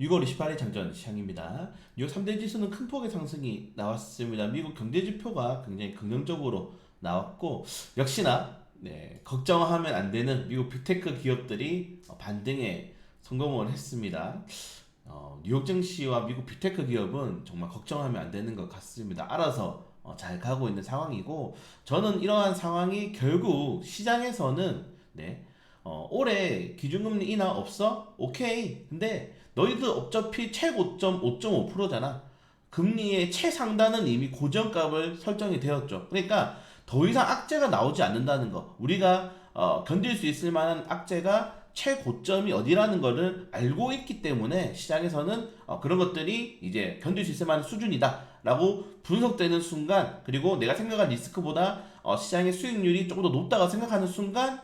6월 28일 장전 시장입니다. 뉴욕 3대 지수는 큰 폭의 상승이 나왔습니다. 미국 경제 지표가 굉장히 긍정적으로 나왔고 역시나 걱정하면 안 되는 미국 빅테크 기업들이 반등에 성공을 했습니다. 뉴욕 증시와 미국 빅테크 기업은 정말 걱정하면 안 되는 것 같습니다. 알아서 잘 가고 있는 상황이고 저는 이러한 상황이 결국 시장에서는 올해 기준금리 인하 없어? 오케이. 근데 너희들 어차피 최고점 5.5%잖아. 금리의 최상단은 이미 고정값을 설정이 되었죠. 그러니까 더 이상 악재가 나오지 않는다는 거. 우리가 견딜 수 있을 만한 악재가 최고점이 어디라는 거를 알고 있기 때문에 시장에서는 그런 것들이 이제 견딜 수 있을 만한 수준이다 라고 분석되는 순간, 그리고 내가 생각한 리스크보다 시장의 수익률이 조금 더 높다고 생각하는 순간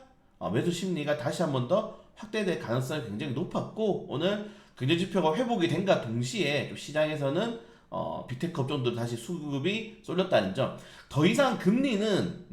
매수 심리가 다시 한 번 더 확대될 가능성이 굉장히 높았고, 오늘 경제 지표가 회복이 된과 동시에 좀 시장에서는 빅테크 업종들 다시 수급이 쏠렸다는 점. 더 이상 금리는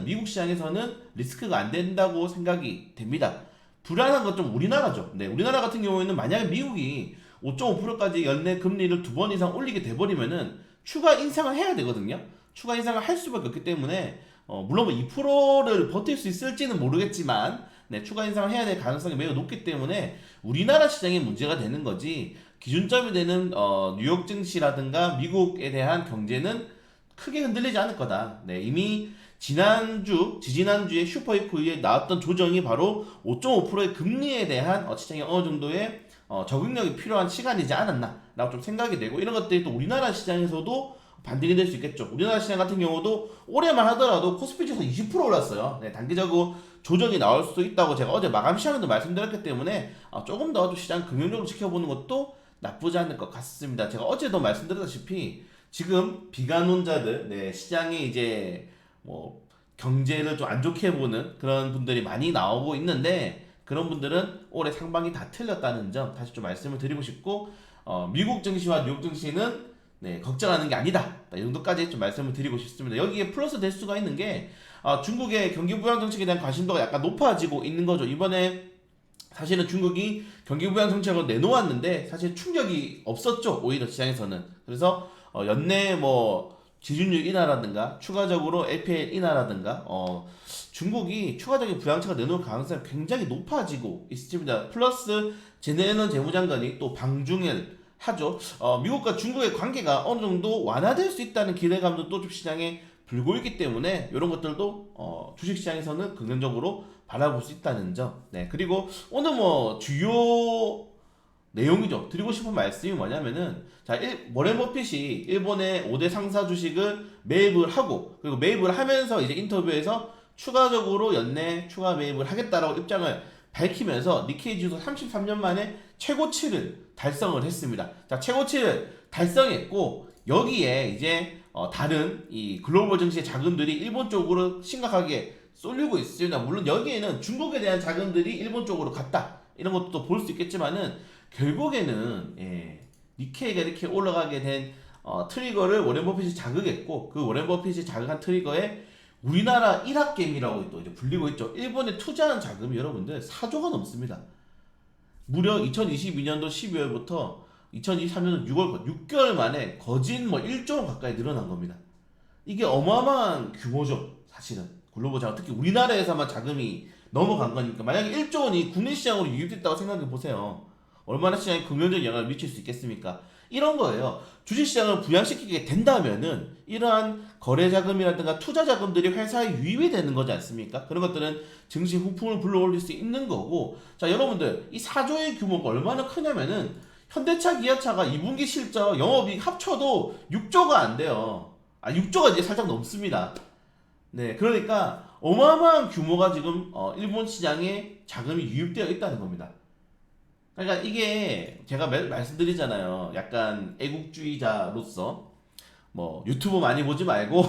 미국 시장에서는 리스크가 안 된다고 생각이 됩니다. 불안한 건 좀 우리나라죠. 우리나라 같은 경우에는 만약에 미국이 5.5%까지 연내 금리를 두 번 이상 올리게 돼버리면은 추가 인상을 해야 되거든요. 추가 인상을 할 수밖에 없기 때문에 물론 뭐 2%를 버틸 수 있을지는 모르겠지만 추가 인상을 해야 될 가능성이 매우 높기 때문에 우리나라 시장이 문제가 되는 거지, 기준점이 되는 뉴욕 증시라든가 미국에 대한 경제는 크게 흔들리지 않을 거다. 이미 지지난주에 슈퍼 이후에 나왔던 조정이 바로 5.5%의 금리에 대한 시장의 어느 정도의 적응력이 필요한 시간이지 않았나 라고 좀 생각이 되고, 이런 것들이 또 우리나라 시장에서도 반등이 될 수 있겠죠. 우리나라 시장 같은 경우도 올해만 하더라도 코스피 지수 20% 올랐어요. 단기적으로 조정이 나올 수도 있다고 제가 어제 마감 시간에도 말씀드렸기 때문에 조금 더 시장 긍정적으로 지켜보는 것도 나쁘지 않을 것 같습니다. 제가 어제도 말씀드렸다시피 지금 비관론자들, 시장에 이제 뭐 경제를 좀 안 좋게 보는 그런 분들이 많이 나오고 있는데, 그런 분들은 올해 상반기 다 틀렸다는 점 다시 좀 말씀을 드리고 싶고, 미국 증시와 뉴욕 증시는 걱정하는 게 아니다. 이 정도까지 좀 말씀을 드리고 싶습니다. 여기에 플러스 될 수가 있는 게 중국의 경기 부양 정책에 대한 관심도가 약간 높아지고 있는 거죠. 이번에 사실은 중국이 경기 부양 정책을 내놓았는데 사실 충격이 없었죠. 오히려 시장에서는. 그래서 연내 뭐 지준율 인하라든가 추가적으로 LPR 인하라든가 중국이 추가적인 부양책을 내놓을 가능성이 굉장히 높아지고 있습니다. 플러스 제네런 재무장관이 또 방중을 하죠. 미국과 중국의 관계가 어느 정도 완화될 수 있다는 기대감도 또 좀 시장에 불고 있기 때문에 이런 것들도 주식시장에서는 긍정적으로 바라볼 수 있다는 점. 그리고 오늘 뭐 주요 내용이죠. 드리고 싶은 말씀이 뭐냐면은, 워렌 버핏이 일본의 5대 상사 주식을 매입을 하고, 그리고 매입을 하면서 이제 인터뷰에서 추가적으로 연내 추가 매입을 하겠다라고 입장을 밝히면서 니케이 지수 33년 만에 최고치를 달성을 했습니다. 최고치를 달성했고, 여기에 이제 다른 이 글로벌 증시의 자금들이 일본 쪽으로 심각하게 쏠리고 있습니다. 물론 여기에는 중국에 대한 자금들이 일본 쪽으로 갔다, 이런 것도 볼 수 있겠지만은 결국에는 니케이가 이렇게 올라가게 된 트리거를 워렌 버핏이 자극했고, 그 워렌 버핏이 자극한 트리거에 우리나라 일학개미라고 또 이제 불리고 있죠. 일본에 투자한 자금이 여러분들 4조가 넘습니다. 무려 2022년도 12월부터 2023년도 6월, 6개월 만에 거진 뭐 1조 원 가까이 늘어난 겁니다. 이게 어마어마한 규모죠, 사실은. 글로벌 자금, 특히 우리나라에서만 자금이 넘어간 거니까. 만약에 1조 원이 국내 시장으로 유입됐다고 생각해 보세요. 얼마나 시장에 긍정적인 영향을 미칠 수 있겠습니까? 이런 거예요. 주식시장을 부양시키게 된다면은 이러한 거래자금이라든가 투자자금들이 회사에 유입이 되는 거지 않습니까? 그런 것들은 증시 후풍을 불러올릴 수 있는 거고, 여러분들 이 4조의 규모가 얼마나 크냐면은 현대차, 기아차가 2분기 실적, 영업이익 합쳐도 6조가 안 돼요. 6조가 이제 살짝 넘습니다. 그러니까 어마어마한 규모가 지금 일본 시장에 자금이 유입되어 있다는 겁니다. 그러니까 이게 제가 말씀드리잖아요. 약간 애국주의자로서 뭐 유튜브 많이 보지 말고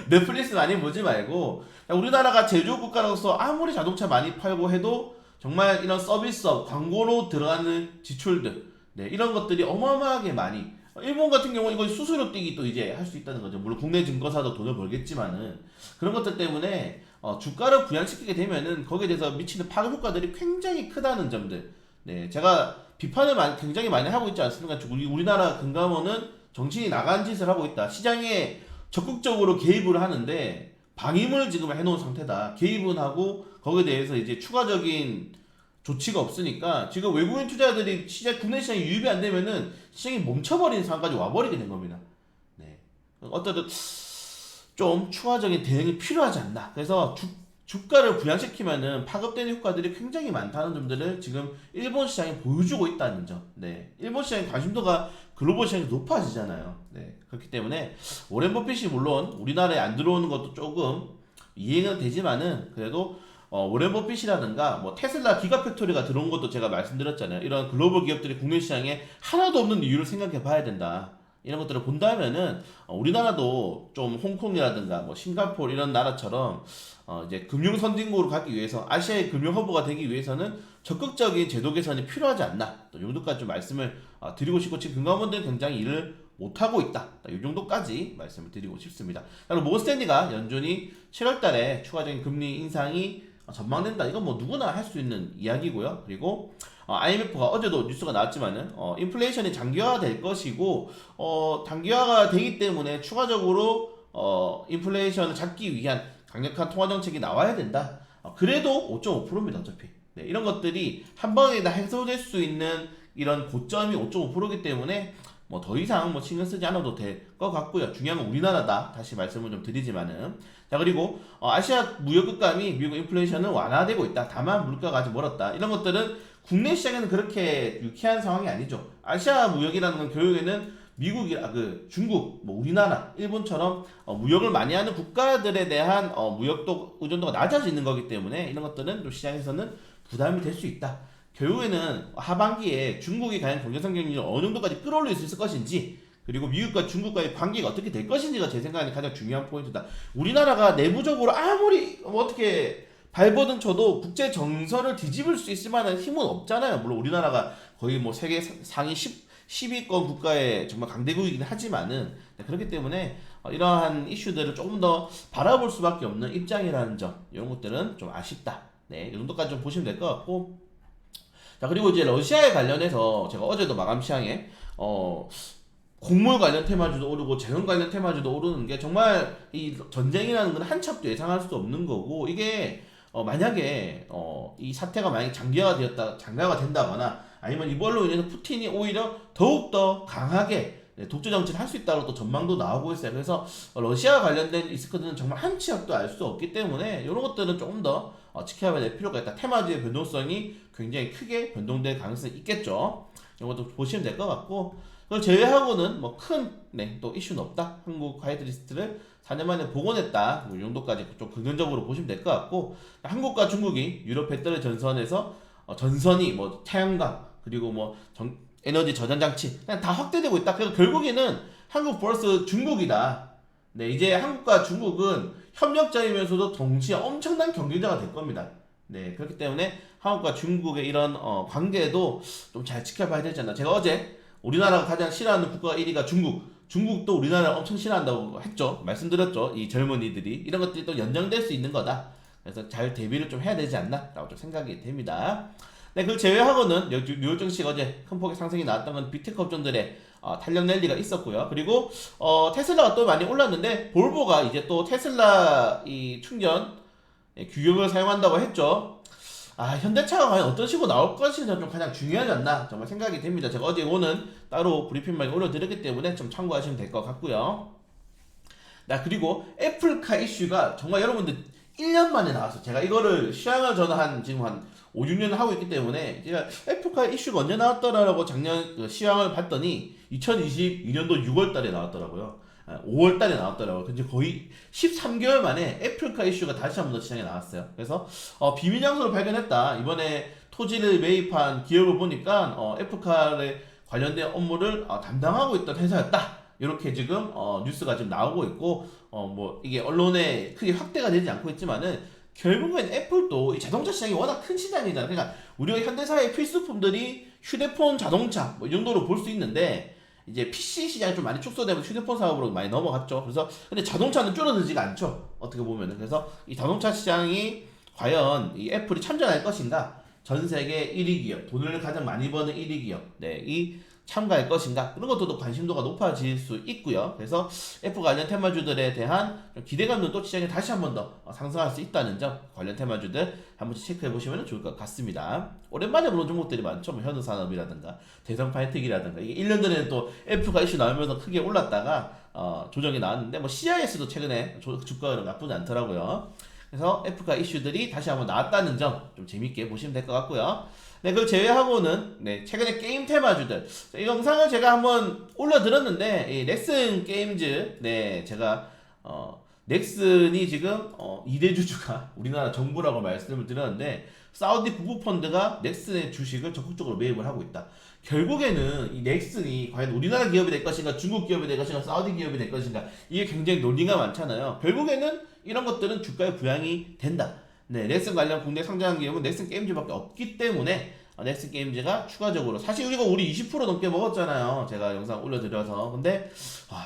넷플릭스 많이 보지 말고, 우리나라가 제조업 국가로서 아무리 자동차 많이 팔고 해도 정말 이런 서비스업, 광고로 들어가는 지출들, 이런 것들이 어마어마하게 많이, 일본 같은 경우 이거 수수료 떼기 또 이제 할 수 있다는 거죠. 물론 국내 증권사도 돈을 벌겠지만은 그런 것들 때문에 주가를 부양시키게 되면은 거기에 대해서 미치는 파급 효과들이 굉장히 크다는 점들. 네, 제가 비판을 굉장히 많이 하고 있지 않습니까? 우리나라 금감원은 정신이 나간 짓을 하고 있다. 시장에 적극적으로 개입을 하는데 방임을 지금 해놓은 상태다. 개입은 하고 거기에 대해서 이제 추가적인 조치가 없으니까 지금 외국인 투자자들이 국내 시장에 유입이 안 되면은 시장이 멈춰버리는 상황까지 와버리게 된 겁니다. 네. 어쨌든 좀 추가적인 대응이 필요하지 않나. 그래서 주가를 부양시키면은 파급되는 효과들이 굉장히 많다는 점들을 지금 일본 시장이 보여주고 있다는 점. 네. 일본 시장의 관심도가 글로벌 시장이 높아지잖아요. 네. 그렇기 때문에 워렌 버핏이 물론 우리나라에 안 들어오는 것도 조금 이해는 되지만은 그래도 워렌 버핏이라든가 뭐 테슬라 기가팩토리가 들어온 것도 제가 말씀드렸잖아요. 이런 글로벌 기업들이 국내 시장에 하나도 없는 이유를 생각해 봐야 된다. 이런 것들을 본다면은 우리나라도 좀 홍콩이라든가 뭐 싱가포르 이런 나라처럼 이제 금융 선진국으로 가기 위해서 아시아의 금융 허브가 되기 위해서는 적극적인 제도 개선이 필요하지 않나. 또 이 정도까지 좀 말씀을 드리고 싶고 지금 금감원들은 굉장히 일을 못하고 있다. 이 정도까지 말씀을 드리고 싶습니다. 그리고 모건스탠리가 연준이 7월달에 추가적인 금리 인상이 전망된다. 이건 뭐 누구나 할 수 있는 이야기고요. 그리고 IMF가 어제도 뉴스가 나왔지만은 인플레이션이 장기화될 것이고 단기화가 되기 때문에 추가적으로 인플레이션을 잡기 위한 강력한 통화 정책이 나와야 된다. 그래도 5.5%입니다. 어차피. 네, 이런 것들이 한 번에 다 해소될 수 있는 이런 고점이 5.5%이기 때문에 뭐 더 이상 뭐 신경 쓰지 않아도 될 것 같고요. 중요한 건 우리나라다. 다시 말씀을 좀 드리지만은 자 그리고 아시아 무역 급감이 미국 인플레이션은 완화되고 있다. 다만 물가가 아직 멀었다. 이런 것들은 국내 시장에는 그렇게 유쾌한 상황이 아니죠. 아시아 무역이라는 건 결국에는 중국, 뭐 우리나라, 일본처럼 무역을 많이 하는 국가들에 대한 무역도 의존도가 낮아지는 거기 때문에 이런 것들은 또 시장에서는 부담이 될 수 있다. 결국에는 하반기에 중국이 과연 경제성 경기를 어느 정도까지 끌어올릴 수 있을 것인지 그리고 미국과 중국과의 관계가 어떻게 될 것인지가 제 생각에는 가장 중요한 포인트다. 우리나라가 내부적으로 아무리 어떻게 발버둥 쳐도 국제 정서를 뒤집을 수 있을 만한 힘은 없잖아요. 물론 우리나라가 거의 뭐 세계 상위 10위권 국가의 정말 강대국이긴 하지만은 그렇기 때문에 이러한 이슈들을 조금 더 바라볼 수밖에 없는 입장이라는 점 이런 것들은 좀 아쉽다. 네, 이 정도까지 좀 보시면 될 것 같고 자 그리고 이제 러시아에 관련해서 제가 어제도 마감 시황에 곡물 관련 테마주도 오르고 재원 관련 테마주도 오르는 게 정말 이 전쟁이라는 건 한 치 앞도 예상할 수 없는 거고 이게 만약에 이 사태가 만약에 장기화가 된다거나 아니면 이걸로 인해서 푸틴이 오히려 더욱더 강하게 독재 정치를 할 수 있다고 또 전망도 나오고 있어요. 그래서 러시아 관련된 리스크들은 정말 한 치 앞도 알 수 없기 때문에 이런 것들은 조금 더 지켜봐야 될 필요가 있다. 테마주의 변동성이 굉장히 크게 변동될 가능성이 있겠죠. 이런 것도 보시면 될 것 같고 그걸 제외하고는 뭐 큰 또 이슈는 없다. 한국 하이드리스트를 4년 만에 복원했다. 뭐이 정도까지 좀 긍정적으로 보시면 될 것 같고 한국과 중국이 유럽 배터리 전선에서 전선이 뭐 태양광 그리고 뭐 에너지 저장 장치 그냥 다 확대되고 있다. 그래서 결국에는 한국 vs 중국이다. 네, 이제 한국과 중국은 협력자이면서도 동시에 엄청난 경쟁자가 될 겁니다. 네, 그렇기 때문에 한국과 중국의 이런 관계도 좀 잘 지켜봐야 되지 않나. 제가 어제 우리나라가 가장 싫어하는 국가가 1위가 중국도 우리나라를 엄청 싫어한다고 했죠. 말씀드렸죠. 이 젊은이들이 이런 것들이 또 연장될 수 있는 거다. 그래서 잘 대비를 좀 해야 되지 않나 라고 좀 생각이 됩니다. 네, 그걸 제외하고는 뉴욕 증시가 어제 큰 폭의 상승이 나왔던 건 빅테크 업종들의 탄력 랠리가 있었고요. 그리고 테슬라가 또 많이 올랐는데 볼보가 이제 또 테슬라 이 충전 규격을 사용한다고 했죠. 현대차가 과연 어떤 식으로 나올 것인가 좀 가장 중요하지 않나 정말 생각이 됩니다. 제가 어제 오는 따로 브리핑 많이 올려드렸기 때문에 좀 참고하시면 될 것 같고요. 그리고 애플카 이슈가 정말 여러분들 1년 만에 나왔어요. 제가 이거를 시황을 저는 지금 한 5, 6년 하고 있기 때문에 제가 애플카 이슈가 언제 나왔더라라고 작년 시황을 봤더니 2022년도 6월 달에 나왔더라고요. 5월 달에 나왔더라고요. 근데 거의 13개월 만에 애플카 이슈가 다시 한 번 더 시장에 나왔어요. 그래서 비밀 장소를 발견했다. 이번에 토지를 매입한 기업을 보니까 애플카에 관련된 업무를 담당하고 있던 회사였다. 이렇게 지금 뉴스가 지금 나오고 있고 뭐 이게 언론에 크게 확대가 되지 않고 있지만은 결국엔 애플도 이 자동차 시장이 워낙 큰 시장이잖아요. 그러니까 우리가 현대사의 필수품들이 휴대폰, 자동차 뭐 이 정도로 볼 수 있는데 이제 PC 시장이 좀 많이 축소되면서 휴대폰 사업으로 많이 넘어갔죠. 그래서 근데 자동차는 줄어들지가 않죠. 어떻게 보면은. 그래서 이 자동차 시장이 과연 이 애플이 참전할 것인가? 전 세계 1위 기업, 돈을 가장 많이 버는 1위 기업, 네, 이 참가할 것인가 그런 것들도 관심도가 높아질 수 있고요. 그래서 F 관련 테마주들에 대한 기대감도 또 시장에 다시 한 번 더 상승할 수 있다는 점 관련 테마주들 한 번씩 체크해 보시면 좋을 것 같습니다. 오랜만에 보는 종목들이 많죠. 뭐 현우산업이라든가 대성파이텍이라든가 이게 1년 전에는 또 F가 이슈 나오면서 크게 올랐다가 조정이 나왔는데 뭐 CIS도 최근에 주가가 나쁘지 않더라고요. 그래서 F가 이슈들이 다시 한번 나왔다는 점 좀 재밌게 보시면 될 것 같고요. 네, 그걸 제외하고는 네, 최근에 게임 테마주들 이 영상을 제가 한번 올려드렸는데 이 넥슨 게임즈 네 제가 넥슨이 지금 2대 주주가 우리나라 정부라고 말씀을 드렸는데 사우디 구구펀드가 넥슨의 주식을 적극적으로 매입을 하고 있다. 결국에는 이 넥슨이 과연 우리나라 기업이 될 것인가 중국 기업이 될 것인가 사우디 기업이 될 것인가 이게 굉장히 논의가 많잖아요. 결국에는 이런 것들은 주가에 부양이 된다. 네, 넥슨 관련 국내 상장한 기업은 넥슨 게임즈밖에 없기 때문에 넥슨 게임즈가 추가적으로 사실 우리가 우리 20% 넘게 먹었잖아요. 제가 영상 올려드려서 근데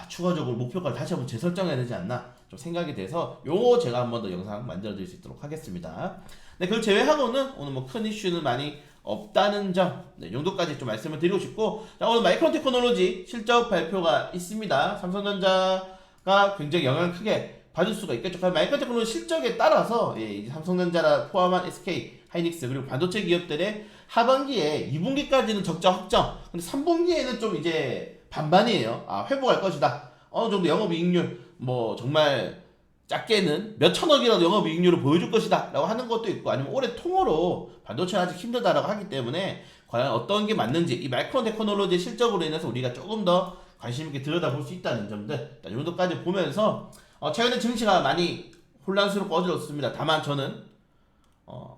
추가적으로 목표가를 다시 한번 재설정해야 되지 않나 좀 생각이 돼서 요거 제가 한번 더 영상 만들어드릴 수 있도록 하겠습니다. 네, 그걸 제외하고는 오늘 뭐 큰 이슈는 많이 없다는 점, 네, 정도까지 좀 말씀을 드리고 싶고, 자, 오늘 마이크론 테크놀로지 실적 발표가 있습니다. 삼성전자가 굉장히 영향을 크게 받을 수가 있겠죠. 마이크론 테크놀로지 실적에 따라서 예, 삼성전자라 포함한 SK 하이닉스 그리고 반도체 기업들의 하반기에 2분기까지는 적자 확정. 근데 3분기에는 좀 이제 반반이에요. 회복할 것이다. 어느 정도 영업이익률 뭐 정말 작게는 몇 천억이라도 영업이익률을 보여줄 것이다 라고 하는 것도 있고 아니면 올해 통으로 반도체는 아직 힘들다라고 하기 때문에 과연 어떤 게 맞는지 이 마이크론 테크놀로지 실적으로 인해서 우리가 조금 더 관심 있게 들여다볼 수 있다는 점들 이 정도까지 보면서 최근에 증시가 많이 혼란스럽고 어지럽습니다. 다만 저는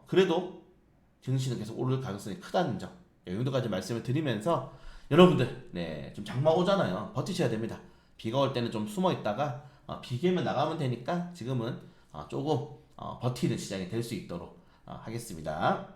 그래도 증시는 계속 오를 가능성이 크다는 점 이 정도까지 말씀을 드리면서 여러분들 네, 좀 장마 오잖아요. 버티셔야 됩니다. 비가 올 때는 좀 숨어 있다가 비 개면 나가면 되니까 지금은 조금 버티는 시장이 될 수 있도록 하겠습니다.